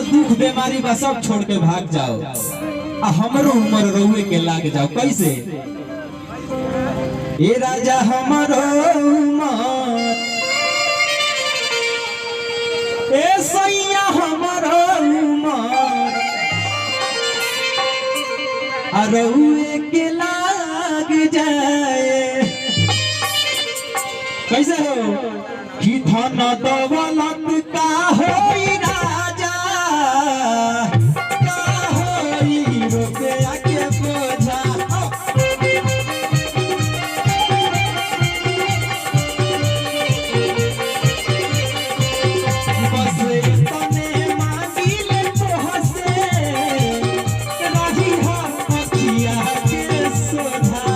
हर दुख बीमारी बा सब छोड़ के भाग जाओ आ हमरो उम्र रहुए के लाग जाओ। कैसे ए राजा हमरो उम्र ए सैया हमरो उम्र आ रहुए के लाग जाए। कैसे हो कि धन दौलत का होई राजा का होई रुपया के बोझा। बस तने मांगिले तोहसे रही हम अखिया के सोझा।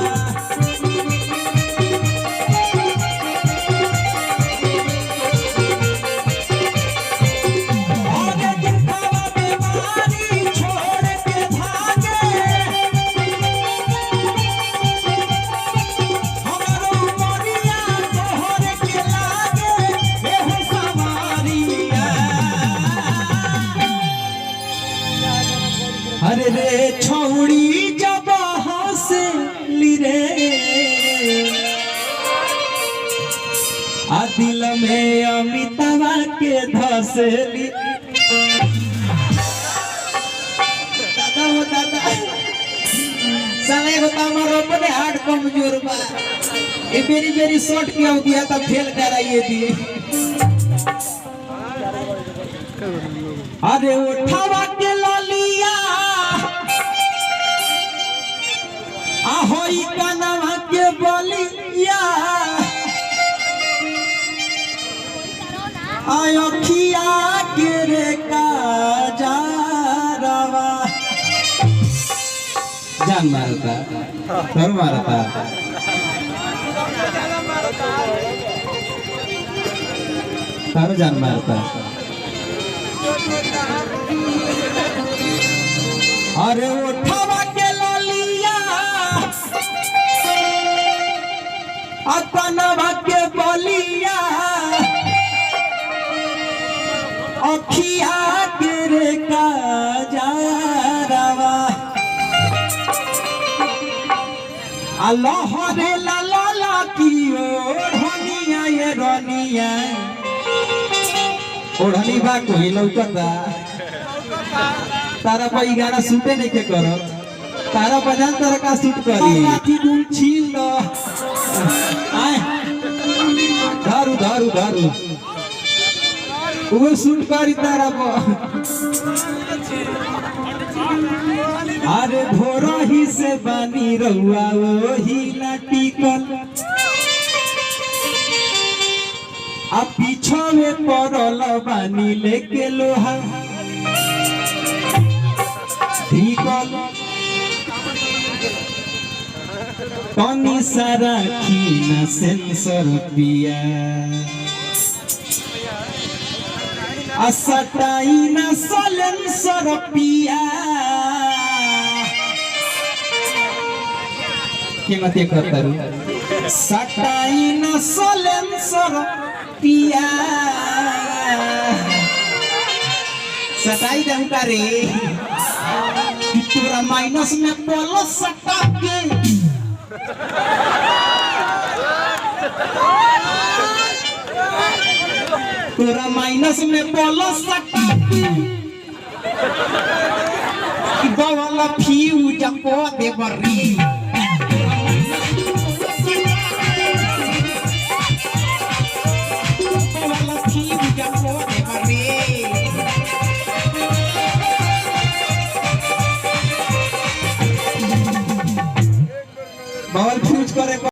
अरे रे छौड़ी जब हंसली रे आ दिल में अमिताभा के धसली। दादा हो दादा साले को हमारा अपने हार्ट कमजोर बा। ये बेरी शॉर्ट क्यों दिया तब फेल कराइए दिए। अरे उठावा के ललिया ahoy kanama के बलिया आयो खिया के रे काजरवा। जान मारता घर मारता तारो जान मारता। अरे उठावा के ललिया अपनवा के बलिया अखिया के रे काजरवा। अल्लाह रे ला ला ला की ओढ़निया ये रनिया ओढ़नी बा कोई लौकता तारा पर गाना शूटे नहीं के करो तारा बजान तारा का शूट करी लाठी दूर छील दो आए धारू धारू धारू वो शूट करी तारा पर। अरे भोरा ही से बानी रहुआ वही लाटिकल आ पीछा में पड़ल बानी लेके लोहा तनी सारा खीना सेंसर पिया असटाइना सलेंसर पिया के मत करतारू सटाइना सलेंसर पिया सटाई दम करे तोरा माइनस में प्लस सटा के तोरा माइनस में प्लस सटा के वाला फ्यूज को दे बरी। वाला फ्यूज को दे बरी बॉल फ्यूज करे।